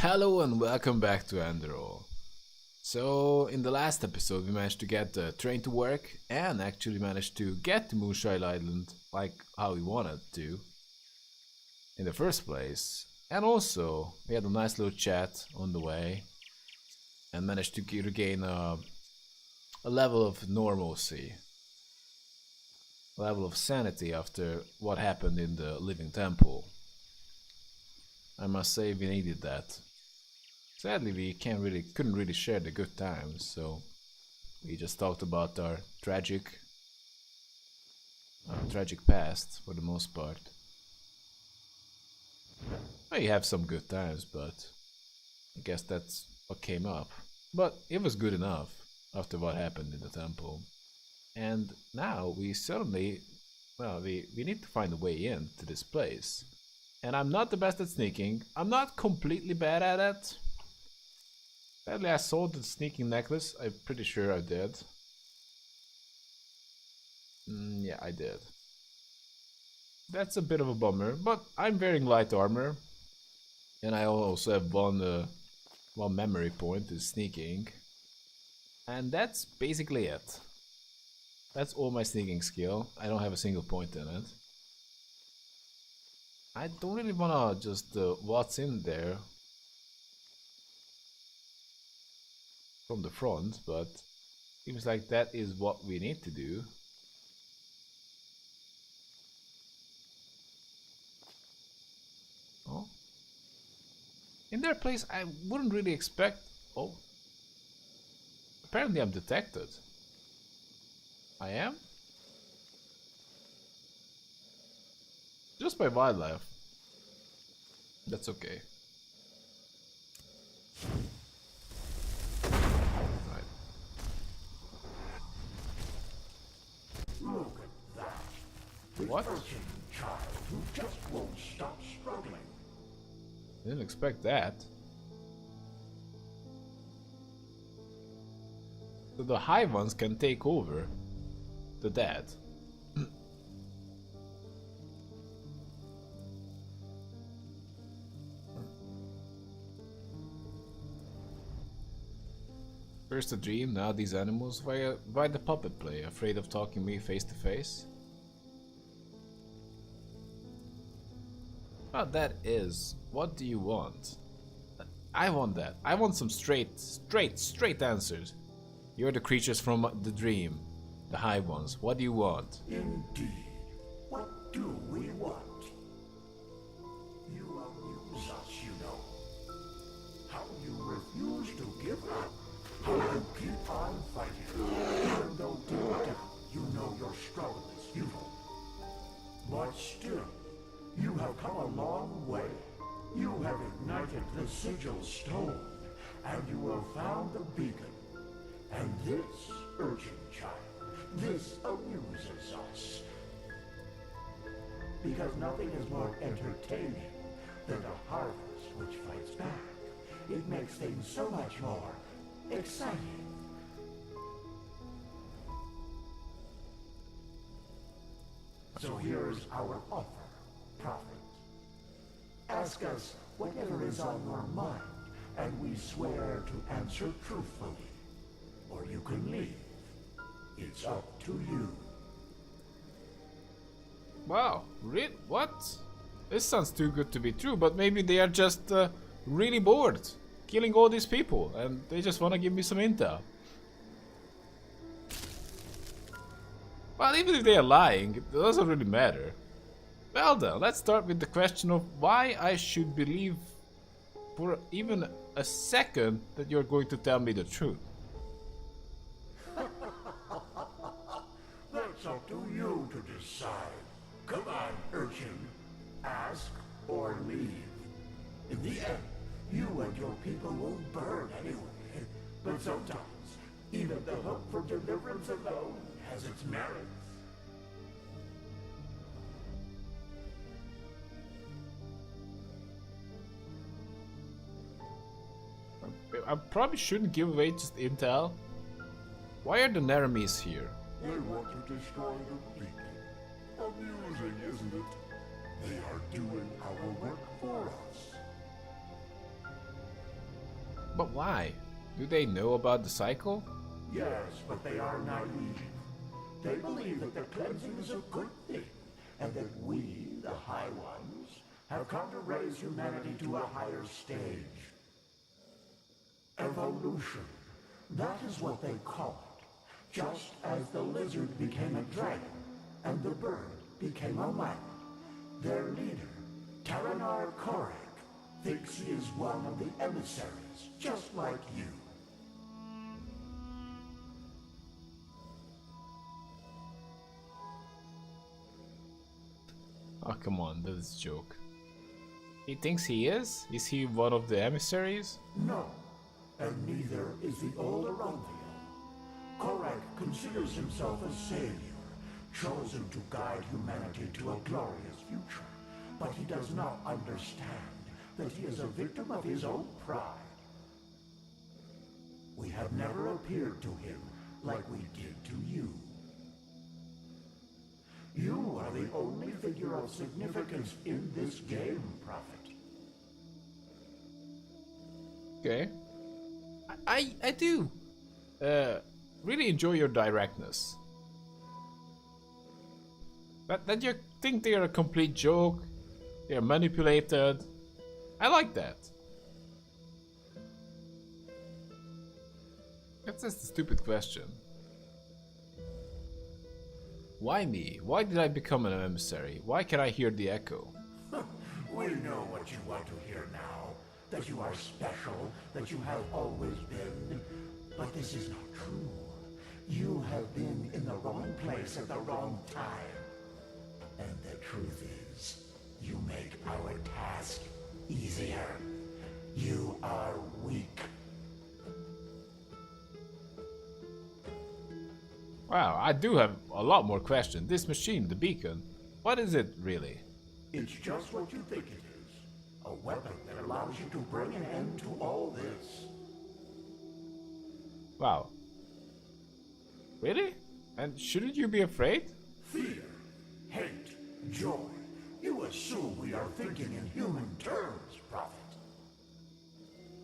Hello and welcome back to Enderal. So, in the last episode we managed to get the train to work and actually managed to get to Moonshine Island like how we wanted to in the first place. And also, we had a nice little chat on the way and managed to regain a level of normalcy, a level of sanity after what happened in the Living Temple. I must say we needed that. Sadly, we couldn't really share the good times, so we just talked about our tragic past for the most part. We have some good times, but I guess that's what came up. But it was good enough after what happened in the temple. And now we suddenly, we need to find a way in to this place. And I'm not the best at sneaking. I'm not completely bad at it. Sadly, I sold the sneaking necklace. I'm pretty sure I did. Yeah, I did. That's a bit of a bummer, but I'm wearing light armor. And I also have one memory point is sneaking. And that's basically it. That's all my sneaking skill. I don't have a single point in it. I don't really wanna just what's in there from the front, but seems like that is what we need to do. Oh, in their place, I wouldn't really expect. Oh, apparently I'm detected. I am? Just by wildlife. That's okay. Right. Look at that. The What? urchin child who just won't stop struggling. Didn't expect that. So the high ones can take over the dead. First a dream, now these animals. Why the puppet play? Afraid of talking me face to face? Well, that is. What do you want? I want that. I want some straight answers. You're the creatures from the dream. The high ones. What do you want? Indeed. What do we want? You amuse us, you know. How you refuse to give up. How you keep on fighting. Even though deep down you know your struggle is futile. But still, you have come a long way. You have ignited the sigil stone, and you have found the beacon. And this, urchin child, this amuses us. Because nothing is more entertaining than a harvest which fights back. It makes things so much more exciting. So here's our offer, Prophet. Ask us whatever is on your mind, and we swear to answer truthfully. Or you can leave. It's up to you. Wow, what? This sounds too good to be true, but maybe they are just really bored killing all these people and they just want to give me some intel. Well, even if they are lying, it doesn't really matter. Well then, let's start with the question of why I should believe for even a second that you're going to tell me the truth. That's up to you to decide. Come on, urchin. Ask or leave. In the end, you and your people will burn anyway. But sometimes, even the hope for deliverance alone has its merits. I probably shouldn't give away just intel. Why are the Nehrims here? They want to destroy the beacon. Amusing, isn't it? They are doing our work for us. But why? Do they know about the cycle? Yes, but they are naive. They believe that the cleansing is a good thing, and that we, the High Ones, have come to raise humanity to a higher stage. Evolution. That is what they call it. Just as the lizard became a dragon, and the bird became a man. Their leader, Taranar Korek, thinks he is one of the emissaries, just like you. Oh, come on, that is a joke. He thinks he is? Is he one of the emissaries? No, and neither is the old Aranthia. Korek considers himself a savior, chosen to guide humanity to a glorious future. But he does not understand that he is a victim of his own pride. We have never appeared to him like we did to you. You are the only figure of significance in this game, Prophet. Okay. I do really enjoy your directness. But that you think they're a complete joke, they're manipulated. I like that. That's just a stupid question. Why me? Why did I become an emissary? Why can I hear the echo? We know what you want to hear now. That you are special, that you have always been. But this is not true. You have been in the wrong place at the wrong time. And the truth is, you make our task easier. You are weak. Wow, I do have a lot more questions. This machine, the beacon, what is it really? It's just what you think it is. A weapon that allows you to bring an end to all this. Wow. Really? And shouldn't you be afraid? Fear, hate, joy. You assume we are thinking in human terms, Prophet.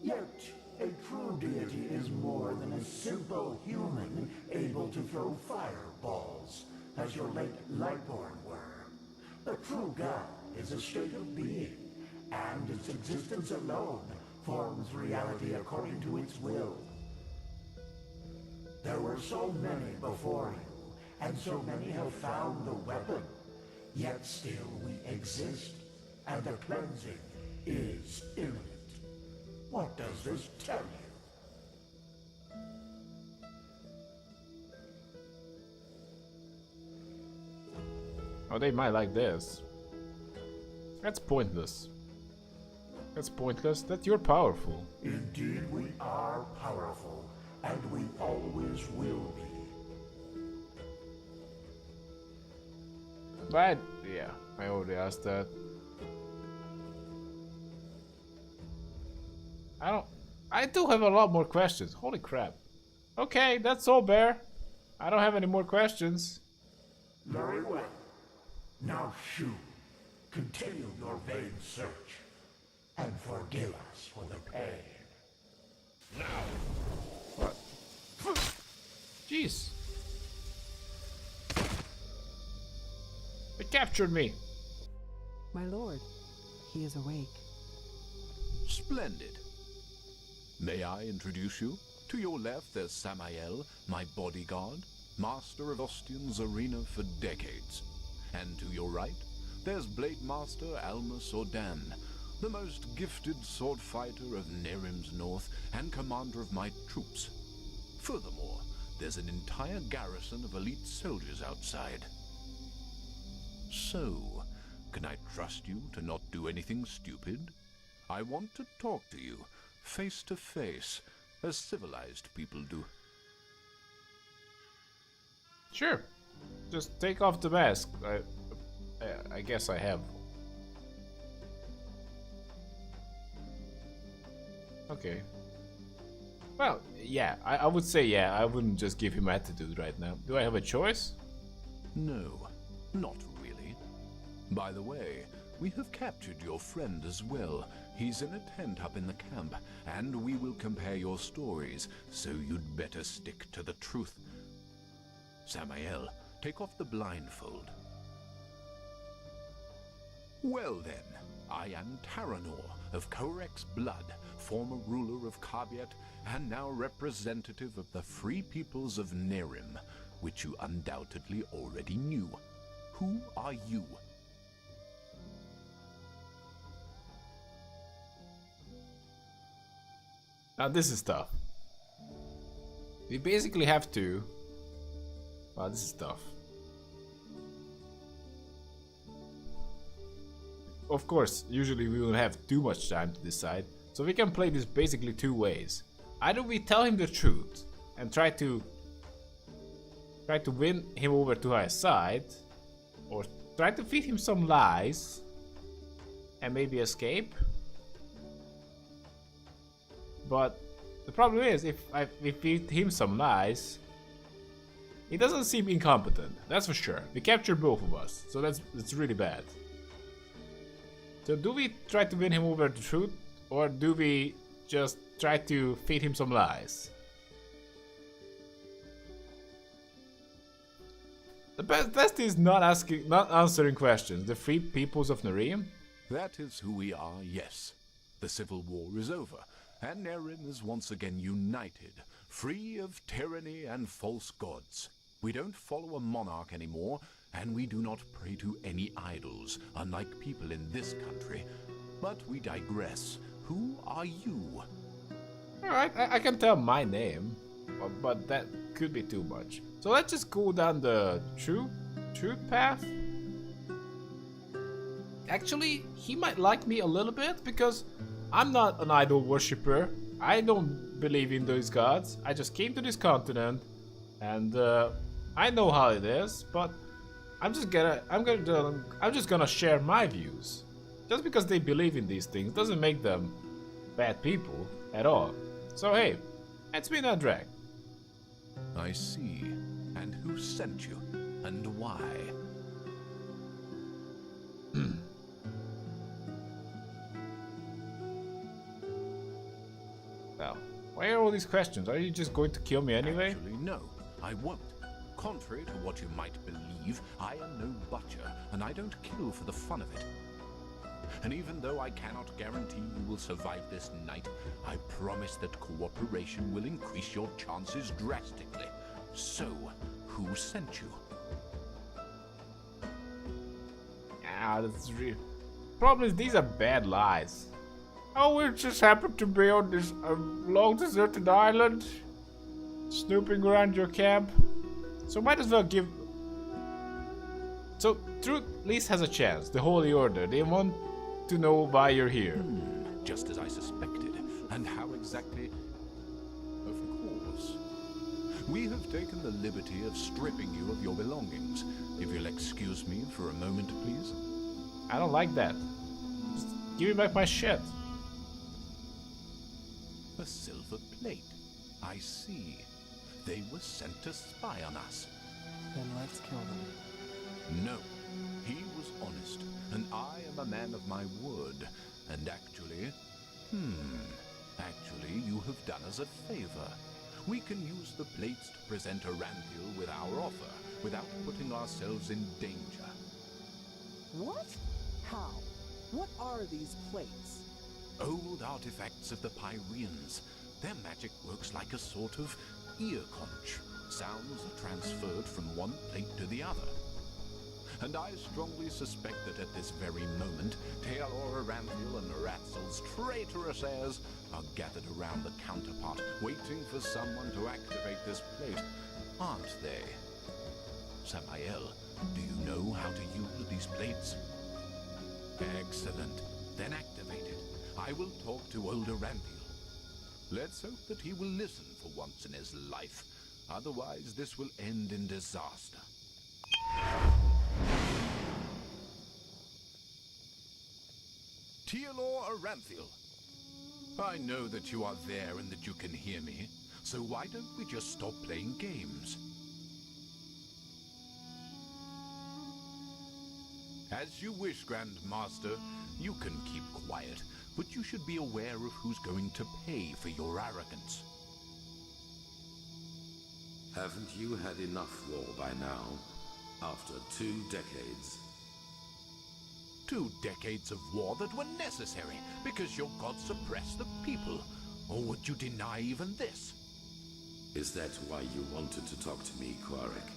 Yet, a true deity is more than a simple human able to throw fireballs, as your late Lightborn were. A true God is a state of being, and its existence alone forms reality according to its will. There were so many before you, and so many have found the weapon. Yet still we exist, and the cleansing is imminent. What does this tell you? Oh, they might like this. That's pointless. That's pointless. That you're powerful. Indeed, we are powerful, and we always will be. But, yeah, I already asked that. I do have a lot more questions. Holy crap. Okay, that's all, Bear. I don't have any more questions. Very well. Now, Shu, continue your vain search, and forgive us for the pain. What? Jeez. They captured me. My lord, he is awake. Splendid. May I introduce you? To your left, there's Samael, my bodyguard, master of Ostian's arena for decades. And to your right, there's Blade Master Almus Ordan, the most gifted sword fighter of Nehrim's north and commander of my troops. Furthermore, there's an entire garrison of elite soldiers outside. So, can I trust you to not do anything stupid? I want to talk to you, face to face, as civilized people do. Sure. Just take off the mask. I guess I have. Okay. Well, yeah, I would say yeah. I wouldn't just give him attitude right now. Do I have a choice? No, not really. By the way, We have captured your friend as well. He's in a tent up in the camp, and we will compare your stories, so you'd better stick to the truth. Samael, take off the blindfold. Well then, I am Taranor of Korek's blood, former ruler of Kabiet, and now representative of the free peoples of Nehrim, which you undoubtedly already knew. Who are you? Now this is tough. We basically have to... Wow, this is tough. Of course, usually we won't have too much time to decide, so we can play this basically two ways. Either we tell him the truth and try to win him over to our side, or try to feed him some lies and maybe escape. But the problem is, if we feed him some lies, he doesn't seem incompetent, that's for sure. We captured both of us, so that's really bad. So do we try to win him over the truth, or do we just try to feed him some lies? The best is not answering questions. The free peoples of Nehrim? That is who we are, yes. The civil war is over, and Nehrim is once again united, free of tyranny and false gods. We don't follow a monarch anymore, and we do not pray to any idols, unlike people in this country. But we digress. Who are you? Alright, I can tell my name, but that could be too much. So let's just go down the truth path. Actually, he might like me a little bit, because I'm not an idol worshipper. I don't believe in those gods. I just came to this continent, and I know how it is, but I'm just gonna share my views. Just because they believe in these things doesn't make them bad people at all. So hey, it's been a drag. I see. And who sent you? And why? Well, why are all these questions? Are you just going to kill me anyway? Actually, no, I won't. Contrary to what you might believe, I am no butcher, and I don't kill for the fun of it. And even though I cannot guarantee you will survive this night, I promise that cooperation will increase your chances drastically. So, who sent you? Ah, that's real. Problem is, these are bad lies. Oh, we just happened to be on this long deserted island, snooping around your camp. So might as well give... So, truth at least has a chance. The Holy Order, they want to know why you're here. Just as I suspected. And how exactly? Of course. We have taken the liberty of stripping you of your belongings. If you'll excuse me for a moment, please. I don't like that. Just give me back my shit. A silver plate. I see. They were sent to spy on us. Then let's kill them. No. He was honest, and I am a man of my word. And actually, you have done us a favor. We can use the plates to present Aranthiel with our offer, without putting ourselves in danger. What? How? What are these plates? Old artifacts of the Pyreans. Their magic works like a sort of ear conch. Sounds are transferred from one plate to the other. And I strongly suspect that at this very moment, Taylor, Aranthiel, and Ratzel's traitorous heirs are gathered around the counterpart, waiting for someone to activate this plate, aren't they? Samael, do you know how to use these plates? Excellent. Then activate it. I will talk to old Aranthiel. Let's hope that he will listen for once in his life. Otherwise, this will end in disaster. Tealor Aranthiel. I know that you are there and that you can hear me, so why don't we just stop playing games? As you wish, Grand Master. You can keep quiet, but you should be aware of who's going to pay for your arrogance. Haven't you had enough war by now? After 2 decades? 2 decades of war that were necessary because your gods suppressed the people. Or would you deny even this? Is that why you wanted to talk to me, Quarik?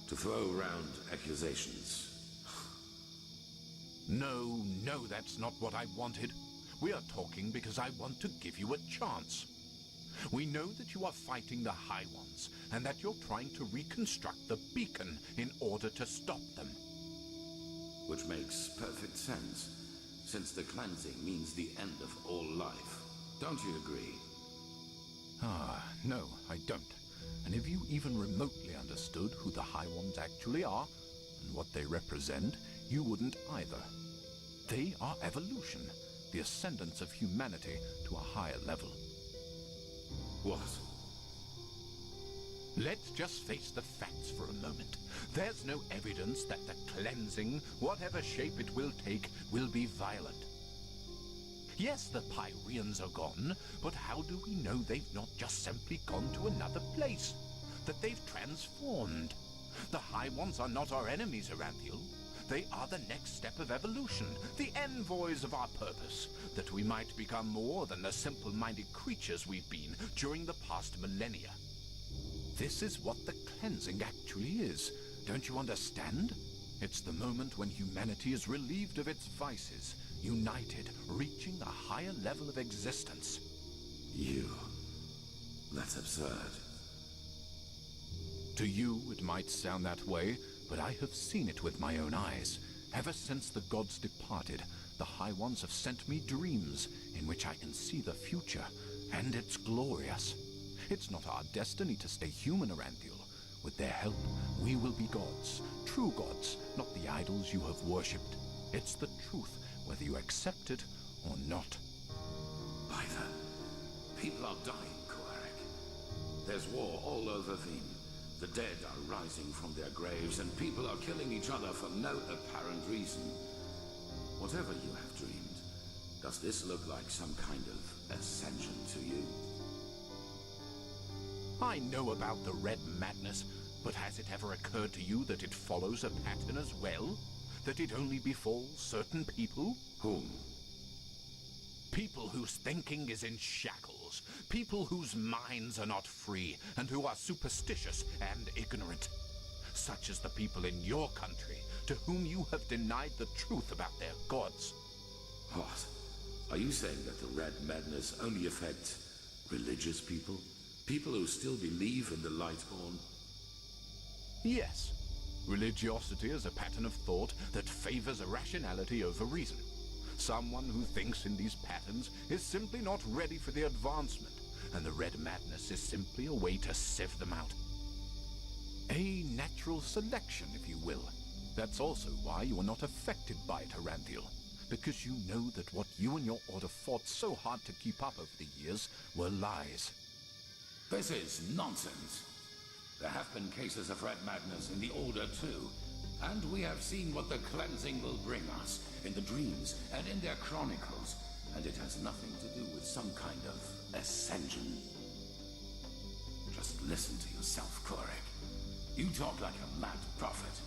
To throw around accusations? No, that's not what I wanted. We are talking because I want to give you a chance. We know that you are fighting the High Ones, and that you're trying to reconstruct the beacon in order to stop them. Which makes perfect sense, since the cleansing means the end of all life. Don't you agree? No, I don't. And if you even remotely understood who the High Ones actually are, and what they represent, you wouldn't either. They are evolution, the ascendance of humanity to a higher level. What? Let's just face the facts for a moment. There's no evidence that the cleansing, whatever shape it will take, will be violent. Yes, the Pyreans are gone, but how do we know they've not just simply gone to another place? That they've transformed? The High Ones are not our enemies, Aranthiel. They are the next step of evolution, the envoys of our purpose, that we might become more than the simple-minded creatures we've been during the past millennia. This is what the cleansing actually is. Don't you understand? It's the moment when humanity is relieved of its vices, united, reaching a higher level of existence. That's absurd. To you, it might sound that way, but I have seen it with my own eyes. Ever since the gods departed, the High Ones have sent me dreams in which I can see the future, and it's glorious. It's not our destiny to stay human, Aranthiel. With their help, we will be gods, true gods, not the idols you have worshipped. It's the truth, whether you accept it or not. Either. People are dying, Quarik. There's war all over Veen. The dead are rising from their graves, and people are killing each other for no apparent reason. Whatever you have dreamed, does this look like some kind of ascension to you? I know about the Red Madness, but has it ever occurred to you that it follows a pattern as well? That it only befalls certain people? Whom? People whose thinking is in shackles. People whose minds are not free, and who are superstitious and ignorant. Such as the people in your country, to whom you have denied the truth about their gods. What? Are you saying that the Red Madness only affects religious people? People who still believe in the Lightborn? Yes. Religiosity is a pattern of thought that favors irrationality over reason. Someone who thinks in these patterns is simply not ready for the advancement, and the Red Madness is simply a way to sieve them out. A natural selection, if you will. That's also why you are not affected by it, Aranthiel, because you know that what you and your order fought so hard to keep up over the years were lies. This is nonsense. There have been cases of Red Madness in the Order too, and we have seen what the cleansing will bring us in the dreams and in their chronicles, and it has nothing to do with some kind of ascension. Just listen to yourself, Quarik. You talk like a mad prophet.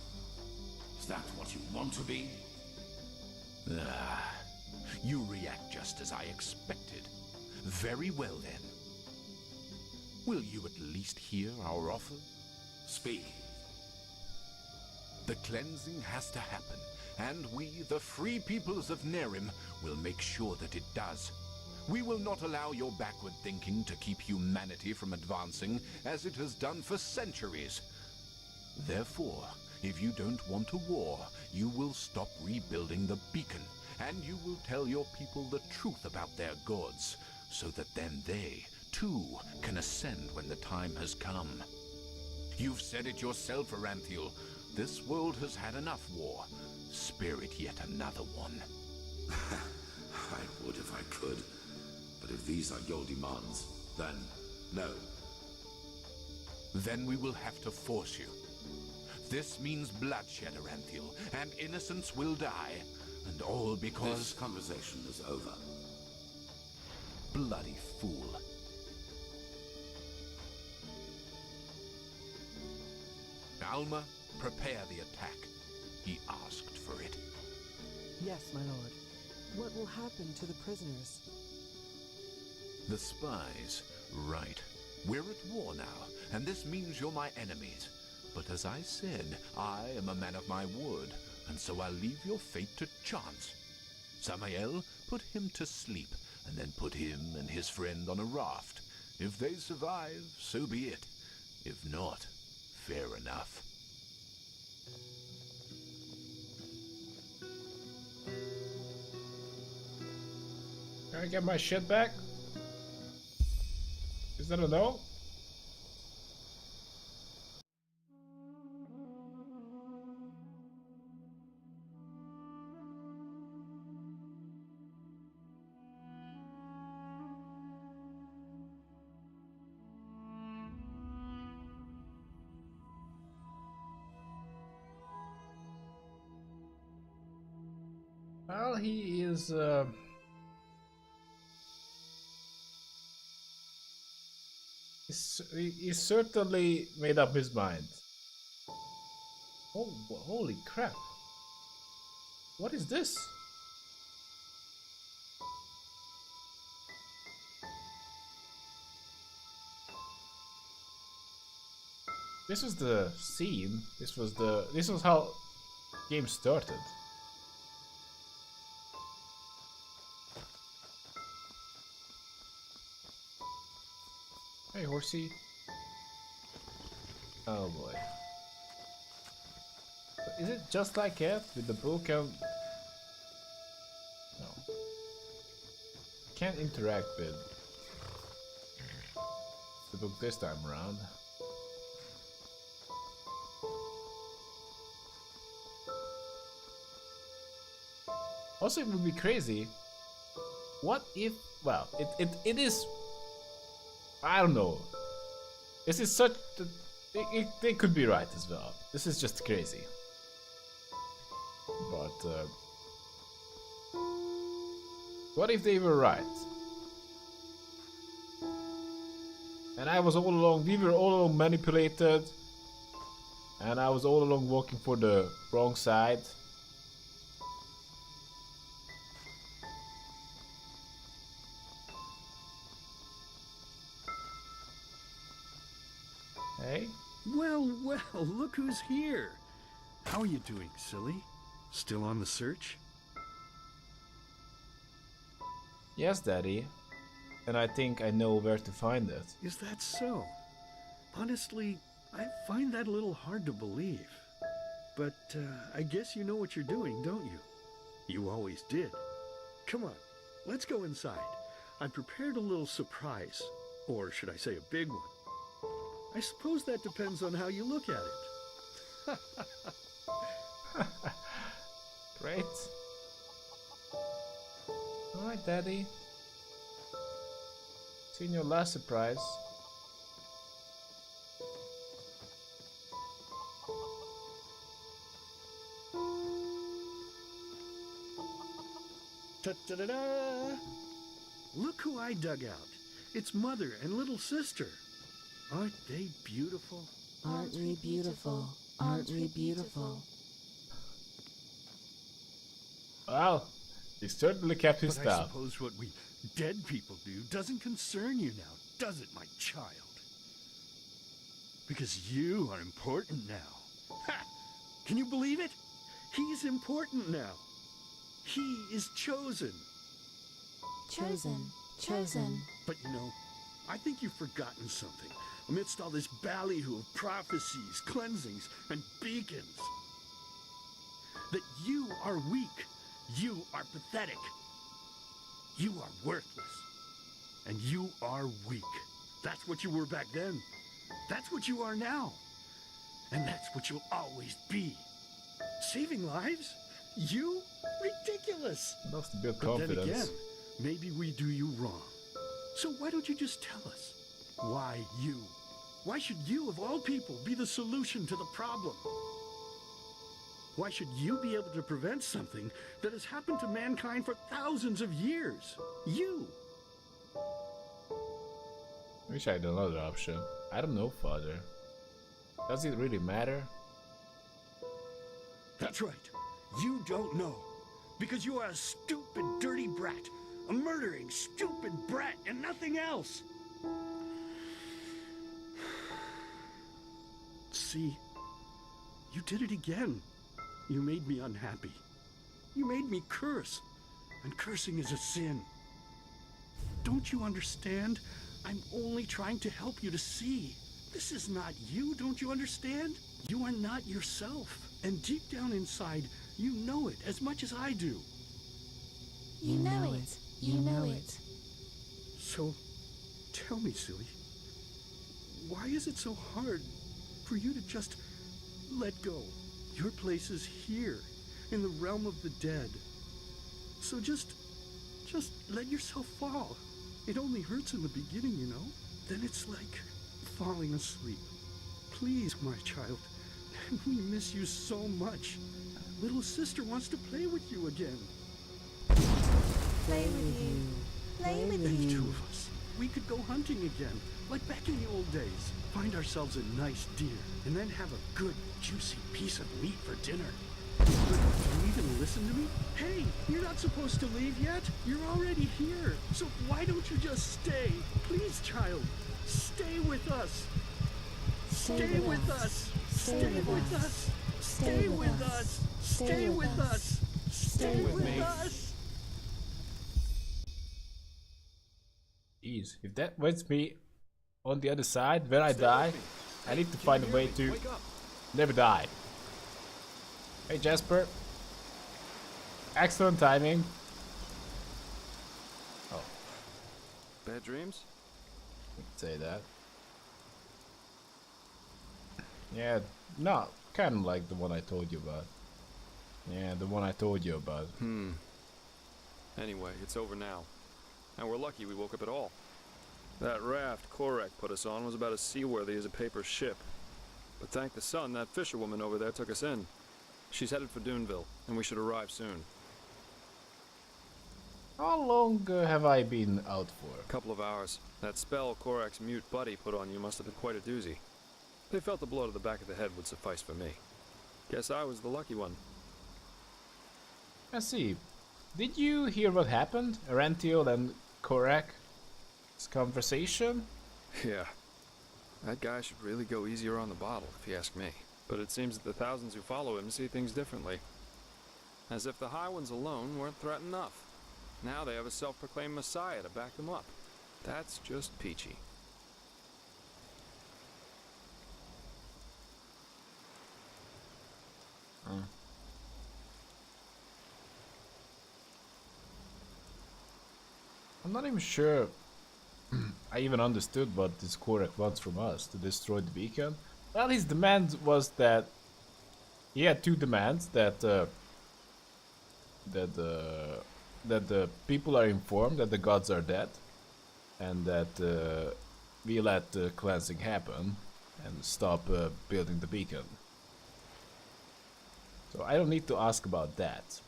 Is that what you want to be? You react just as I expected. Very well then. Will you at least hear our offer? Speak. The cleansing has to happen, and we, the free peoples of Nehrim, will make sure that it does. We will not allow your backward thinking to keep humanity from advancing, as it has done for centuries. Therefore, if you don't want a war, you will stop rebuilding the beacon, and you will tell your people the truth about their gods, so that then they, too, can ascend when the time has come. You've said it yourself, Aranthiel. This world has had enough war. Spare it yet another one. I would if I could. But if these are your demands, then no. Then we will have to force you. This means bloodshed, Aranthiel, and innocents will die. And all because... This conversation is over. Bloody fool. Alma, prepare the attack. He asked for it. Yes, my lord. What will happen to the prisoners? The spies. Right. We're at war now, and this means you're my enemies. But as I said, I am a man of my word, and so I'll leave your fate to chance. Samael, put him to sleep, and then put him and his friend on a raft. If they survive, so be it. If not, fair enough. Can I get my shit back? Is that a no? Well, he is he's certainly made up his mind. Oh, holy crap. What is this? This was the scene. This was how game started. Hey, horsey. Oh boy. Is it just like it with the book and... No. Can't interact with the book this time around. Also, it would be crazy. What if... Well, it is... I don't know. This is such... They could be right as well. This is just crazy. But... what if they were right? And I was all along... We were all along manipulated. And I was all along walking for the wrong side. Hey? Well, look who's here. How are you doing, silly? Still on the search? Yes, Daddy. And I think I know where to find it. Is that so? Honestly, I find that a little hard to believe. But I guess you know what you're doing, don't you? You always did. Come on, let's go inside. I prepared a little surprise. Or should I say a big one? I suppose that depends on how you look at it. Great. Alright, Daddy. Seen your last surprise. Ta-da-da-da! Look who I dug out. It's Mother and little sister. Aren't they beautiful? Aren't we beautiful? Aren't we beautiful? Well, he certainly kept his But I style. suppose what we dead people do doesn't concern you now, does it, my child? Because you are important now. Ha! Can you believe it? He's important now. He is chosen. Chosen. Chosen. But you know, I think you've forgotten something. Amidst all this ballyhoo of prophecies, cleansings, and beacons. That you are weak. You are pathetic. You are worthless. And you are weak. That's what you were back then. That's what you are now. And that's what you'll always be. Saving lives? You? Ridiculous. Enough to build But then confidence. again, maybe we do you wrong. So why don't you just tell us why you Why should you, of all people, be the solution to the problem? Why should you be able to prevent something that has happened to mankind for thousands of years? You! Wish I had another option. I don't know, Father. Does it really matter? That's right. You don't know. Because you are a stupid, dirty brat. A murdering, stupid brat and nothing else. See, you did it again. You made me unhappy. You made me curse. And cursing is a sin. Don't you understand? I'm only trying to help you to see. This is not you, don't you understand? You are not yourself. And deep down inside, you know it as much as I do. You know it. You know it. So, tell me, silly, why is it so hard for you to just let go? Your place is here, in the realm of the dead. So just let yourself fall. It only hurts in the beginning, you know? Then it's like falling asleep. Please, my child, we miss you so much. Little sister wants to play with you again. Play with you. Play with And the you. two of us, we could go hunting again, like back in the old days. Find ourselves a nice deer, and then have a good, juicy piece of meat for dinner. But do you even listen to me? Hey, you're not supposed to leave yet. You're already here. So why don't you just stay? Please, child, stay with us. Stay with us. Stay with us. Stay with us. Stay with us. Stay with us. Jeez, if that waits me on the other side when I die, I need to find a way to never die. Hey Jasper. Excellent timing. Oh, Bad dreams? you could say that. Yeah, no, kind of like the one I told you about. Yeah, the one I told you about. Anyway, it's over now. And we're lucky we woke up at all. That raft Korak put us on was about as seaworthy as a paper ship. But thank the sun, that fisherwoman over there took us in. She's headed for Duneville, and we should arrive soon. How long have I been out for? A couple of hours. That spell Korak's mute buddy put on you must have been quite a doozy. They felt the blow to the back of the head would suffice for me. Guess I was the lucky one. I see. Did you hear what happened? Arantiel and Korak's conversation? Yeah. That guy should really go easier on the bottle, if you ask me. But it seems that the thousands who follow him see things differently. As if the High Ones alone weren't threat enough. Now they have a self-proclaimed messiah to back them up. That's just peachy. I'm not even sure I even understood what this Korak wants from us, to destroy the beacon. Well, his demand was that he had two demands: that the people are informed that the gods are dead, and that we let the cleansing happen and stop building the beacon. So I don't need to ask about that.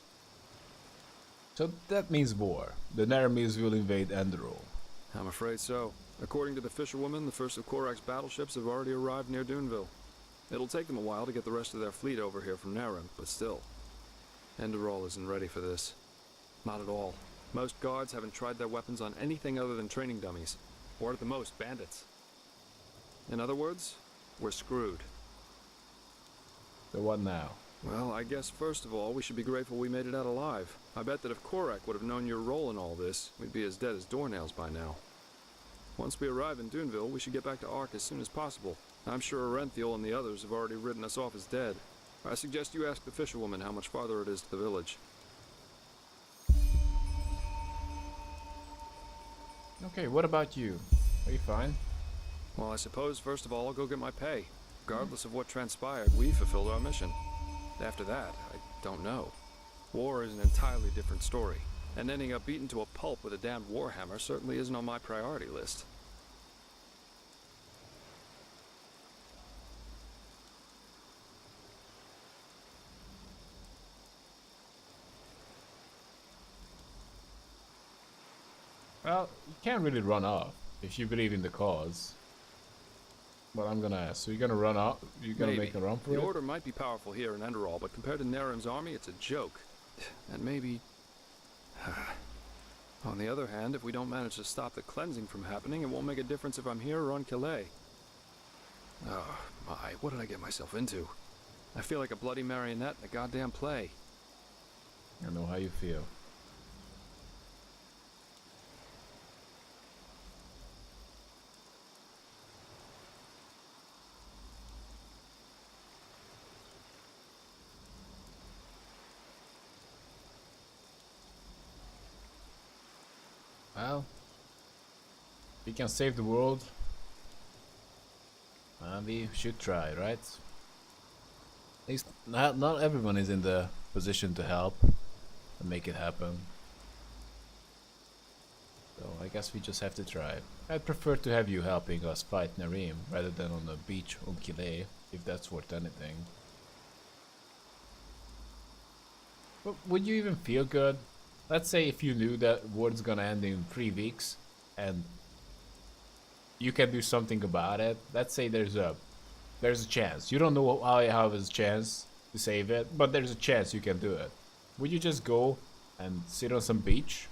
So that means war. The Nehrims will invade Enderal. I'm afraid so. According to the fisherwoman, the first of Korak's battleships have already arrived near Duneville. It'll take them a while to get the rest of their fleet over here from Nehrim, but still. Enderal isn't ready for this. Not at all. Most guards haven't tried their weapons on anything other than training dummies. Or at the most, bandits. In other words, we're screwed. So what now? Well, I guess first of all, we should be grateful we made it out alive. I bet that if Korak would have known your role in all this, we'd be as dead as doornails by now. Once we arrive in Duneville, we should get back to Ark as soon as possible. I'm sure Arenthiel and the others have already written us off as dead. I suggest you ask the fisherwoman how much farther it is to the village. Okay, what about you? Are you fine? Well, I suppose first of all I'll go get my pay. Regardless of what transpired, we fulfilled our mission. After that, I don't know. War is an entirely different story, and ending up beaten to a pulp with a damned warhammer certainly isn't on my priority list. Well, you can't really run off if you believe in the cause. But I'm gonna ask, so you're gonna run off? You're gonna Maybe. make a run for The it? Order might be powerful here in Enderal, but compared to Nehrim's army, it's a joke. And maybe... On the other hand, if we don't manage to stop the cleansing from happening, it won't make a difference if I'm here or on Calais. Oh, my, what did I get myself into? I feel like a bloody marionette in a goddamn play. I know how you feel. Well, we can save the world. We should try, right? At least not everyone is in the position to help and make it happen. So I guess we just have to try. I'd prefer to have you helping us fight Nehrim rather than on the beach on Calais, if that's worth anything. But would you even feel good? Let's say if you knew that war's gonna end in 3 weeks and you can do something about it. Let's say there's a chance. You don't know how there's a chance to save it, but there's a chance you can do it. Would you just go and sit on some beach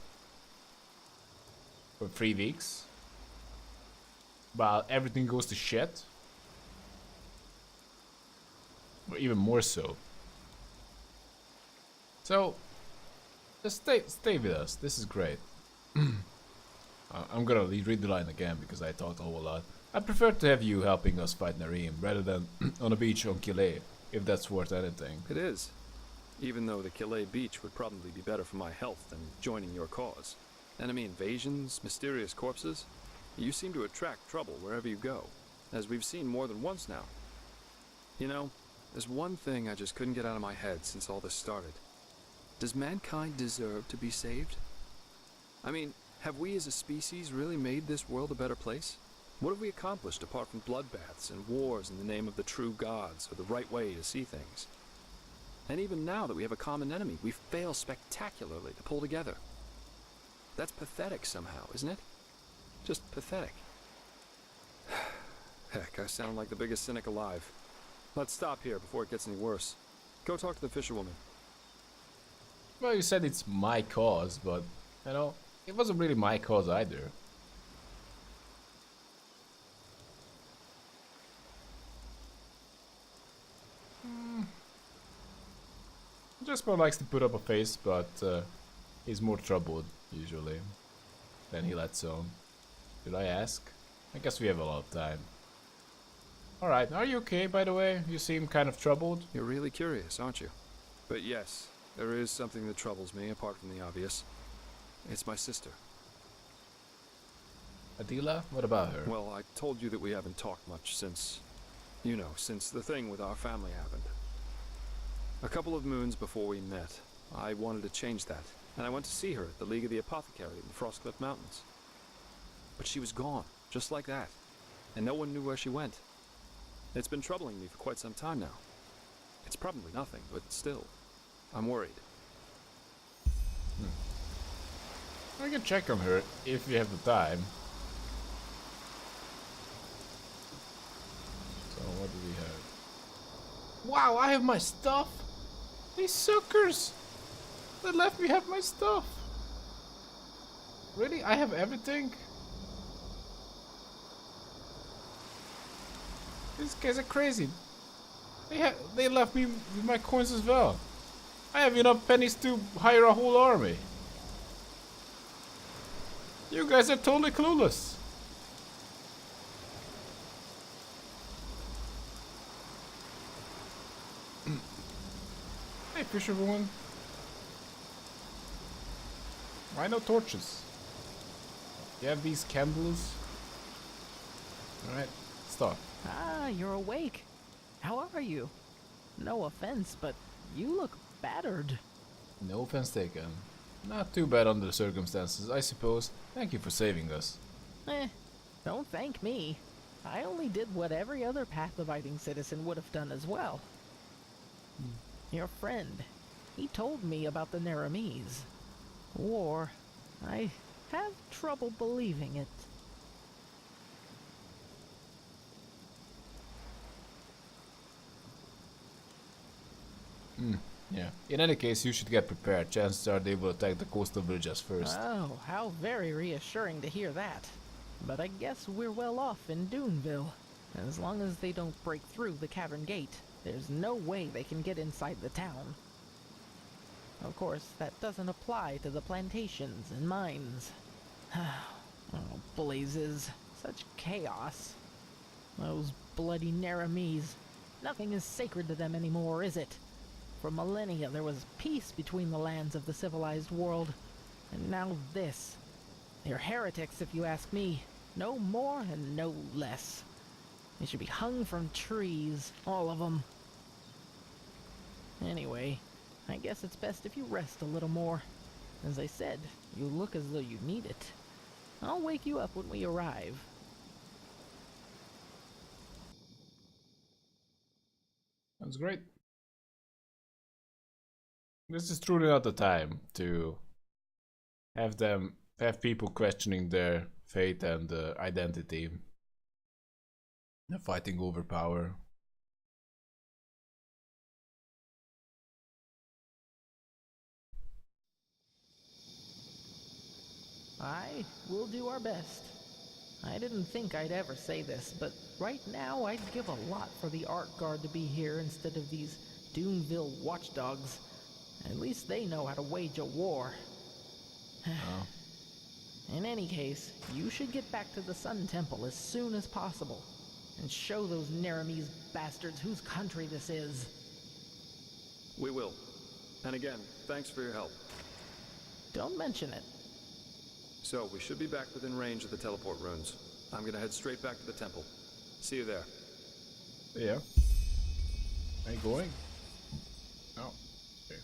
for 3 weeks while everything goes to shit? Or even more so. So just stay with us. This is great. I'm gonna read the line again because I talked a whole lot. I prefer to have you helping us fight Nehrim rather than on a beach on Calais, if that's worth anything. It is. Even though the Calais beach would probably be better for my health than joining your cause. Enemy invasions, mysterious corpses. You seem to attract trouble wherever you go, as we've seen more than once now. You know, there's one thing I just couldn't get out of my head since all this started. Does mankind deserve to be saved? I mean, have we as a species really made this world a better place? What have we accomplished apart from bloodbaths and wars in the name of the true gods or the right way to see things? And even now that we have a common enemy, we fail spectacularly to pull together. That's pathetic somehow, isn't it? Just pathetic. Heck, I sound like the biggest cynic alive. Let's stop here before it gets any worse. Go talk to the fisherwoman. Well, you said it's my cause, but, you know, it wasn't really my cause either. Jasper likes to put up a face, but he's more troubled, usually, than he lets on. Did I ask? I guess we have a lot of time. Alright, are you okay, by the way? You seem kind of troubled. You're really curious, aren't you? But yes, there is something that troubles me, apart from the obvious. It's my sister. Adila? What about her? Well, I told you that we haven't talked much since... You know, since the thing with our family happened. A couple of moons before we met, I wanted to change that, and I went to see her at the League of the Apothecary in the Frostcliff Mountains. But she was gone, just like that, and no one knew where she went. It's been troubling me for quite some time now. It's probably nothing, but still, I'm worried. We can check on her if we have the time. So what do we have? Wow, I have my stuff! These suckers! They let me have my stuff! Really? I have everything? These guys are crazy. They left me with my coins as well. I have enough pennies to hire a whole army. You guys are totally clueless. Hey, fisherwoman. Why no torches? You have these candles? Alright, stop. Ah, you're awake. How are you? No offense, but you look battered. No offense taken. Not too bad under the circumstances, I suppose. Thank you for saving us. Don't thank me. I only did what every other path-abiding citizen would have done as well. Your friend, he told me about the Nehrimese. War. I have trouble believing it. Yeah. In any case, you should get prepared. Chances are they will attack the coastal villages first. Oh, how very reassuring to hear that. But I guess we're well off in Duneville. As long as they don't break through the cavern gate, there's no way they can get inside the town. Of course, that doesn't apply to the plantations and mines. Oh, blazes. Such chaos. Those bloody Nehrims. Nothing is sacred to them anymore, is it? For millennia there was peace between the lands of the civilized world. And now this. They're heretics, if you ask me. No more and no less. They should be hung from trees, all of them. Anyway, I guess it's best if you rest a little more. As I said, you look as though you need it. I'll wake you up when we arrive. That's great. This is truly not the time to have people questioning their fate and identity. They're fighting over power. I will do our best. I didn't think I'd ever say this, but right now I'd give a lot for the Art Guard to be here instead of these Duneville watchdogs. At least they know how to wage a war. Oh. In any case, you should get back to the Sun Temple as soon as possible, and show those Nehrimese bastards whose country this is. We will. And again, thanks for your help. Don't mention it. So, we should be back within range of the teleport runes. I'm gonna head straight back to the temple. See you there. Yeah. Are you going? Oh. Okay.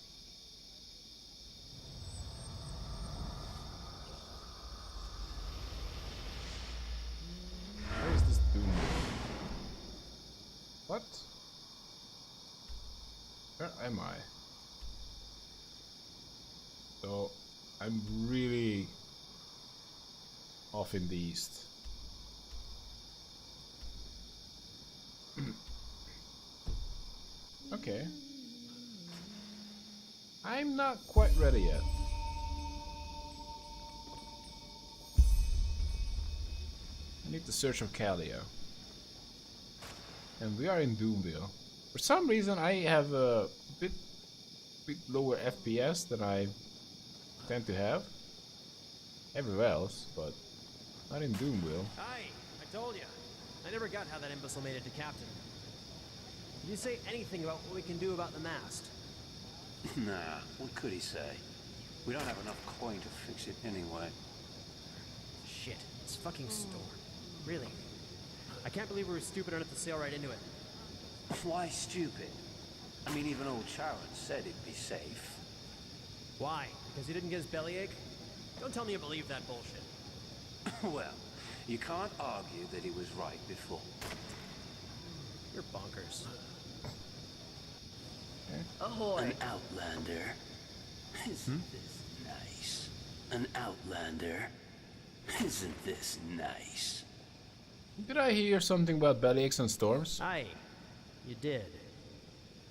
Where is this doom? What? Where am I? So, I'm really off in the east. Okay. I'm not quite ready yet. I need to search for Kalia. And we are in Doomville. For some reason I have a bit lower FPS than I tend to have everywhere else, but not in Doomville. Hi, I told you. I never got how that imbecile made it to captain. Did you say anything about what we can do about the mast? Nah, what could he say? We don't have enough coin to fix it anyway. Shit, it's fucking Storm. Really? I can't believe we were stupid enough to sail right into it. Why stupid? I mean, even old Charon said it'd be safe. Why? Because he didn't get his bellyache? Don't tell me you believe that bullshit. Well, you can't argue that he was right before. You're bonkers. Ahoy! An outlander. Isn't this nice? An outlander. Isn't this nice? Did I hear something about bellyaches and storms? Aye, you did.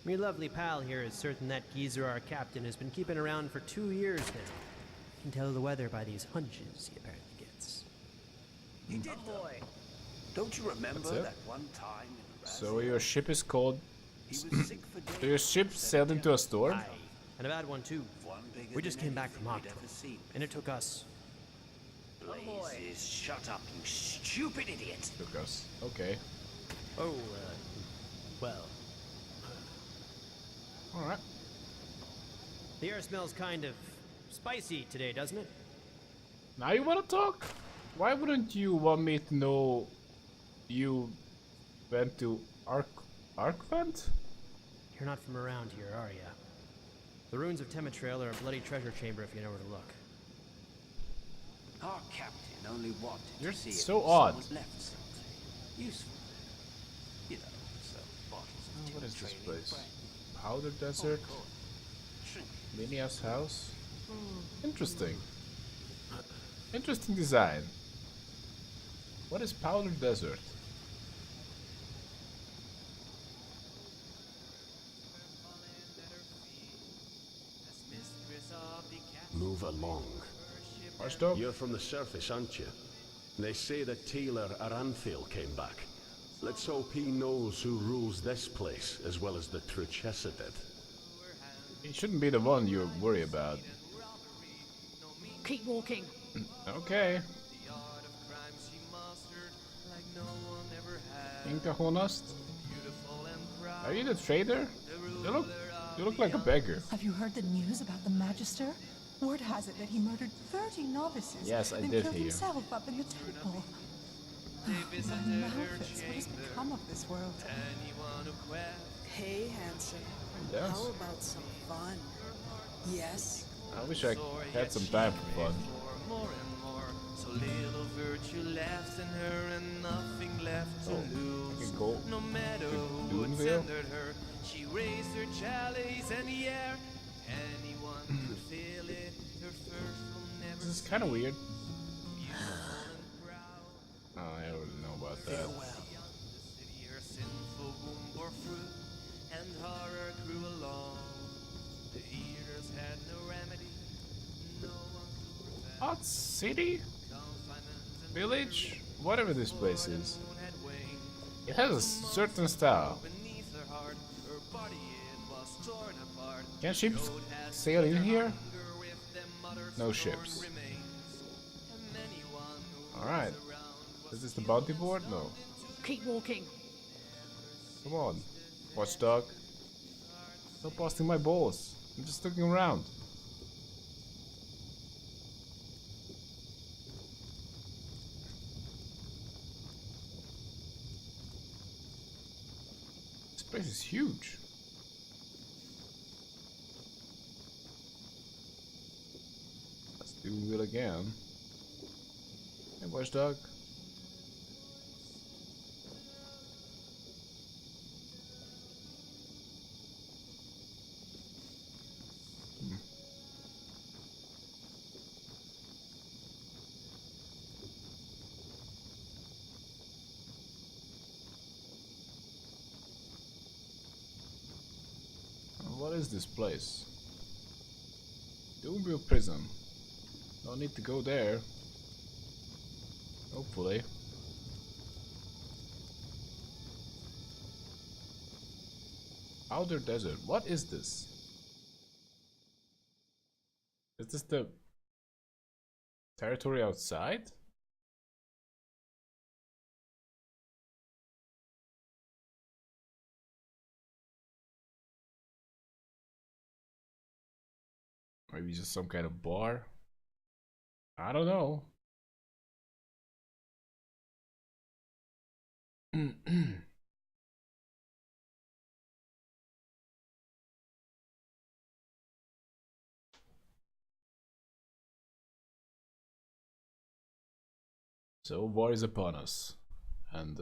Me lovely pal here is certain that geezer, our captain, has been keeping around for 2 years now. Can tell the weather by these hunches he apparently gets. He did, though. Don't you remember that one time in So your ship is called... He was sick for days. So your ship sailed into a storm? Aye, and a bad one too. We just came back from Octo, and it took us... Blazes, shut up, you stupid idiot! Took us. Okay. Oh, well. Alright. The air smells kind of spicy today, doesn't it? Now you wanna talk? Why wouldn't you want me to know you went to Arkvent? You're not from around here, are ya? The ruins of Temetrail are a bloody treasure chamber if you know where to look. Our captain only wanted You're to see so if odd. someone left something useful. You know, so bottles of What is this training place? bread. Powder Desert? Shrink. Linia's house? Interesting. Interesting design. What is Powder Desert? Move along. Watchdog? You're from the surface, aren't you? They say that Taylor Aranthil came back. Let's hope he knows who rules this place as well as the true Chesapeake. He shouldn't be the one you worry about. Keep walking. Okay. Inca Honest? Are you the trader? You look like a beggar. Have you heard the news about the Magister? Word has it that he murdered 30 novices. Yes, I then did killed hear. himself up in the temple. Malphas, what has become of this world? Hey, handsome. Yes. How about some fun? Yes. I wish I had some time for fun. So little virtue left in her and nothing left to lose. No matter who attended her, she raised her chalice in the air. Anyone could feel it. Her first will never. This is kind of weird. Oh, I already know about that. Her sinful womb bore fruit, and horror grew along. The eaters had no remedy. No one could prevent. Hot city? Village? Whatever this place is. It has a certain style. Can ships sail in here? No ships. Alright. Is this the bounty board? No. Keep walking. Come on, watchdog. Stop busting my balls. I'm just looking around. This place is huge. Let's do it again. Hey, watchdog. What is this place? Doomville Prison. No need to go there. Hopefully. Outer Desert. What is this? Is this the territory outside? Maybe just some kind of bar? I don't know. So war is upon us, and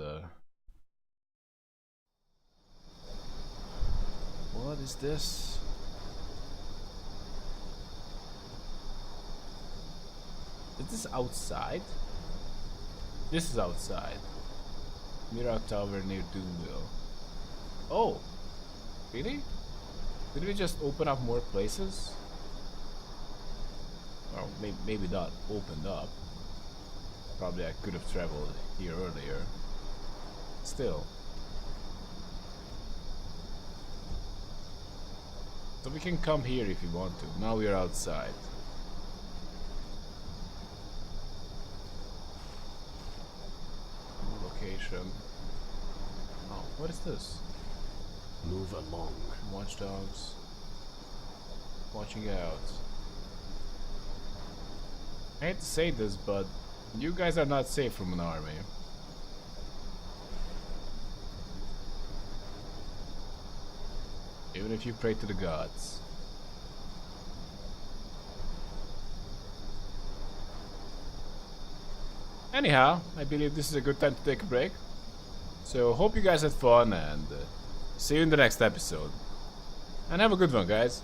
what is this? Is this outside? This is outside. Mirror Tower near Doomville. Oh, really? Did we just open up more places? Well, maybe not opened up. Probably I could have traveled here earlier. Still. So we can come here if we want to. Now we are outside. Location. Oh, what is this? Move along. Watchdogs. Watching out. I hate to say this, but you guys are not safe from an army. Even if you pray to the gods. Anyhow, I believe this is a good time to take a break. So hope you guys had fun, and see you in the next episode. And have a good one, guys.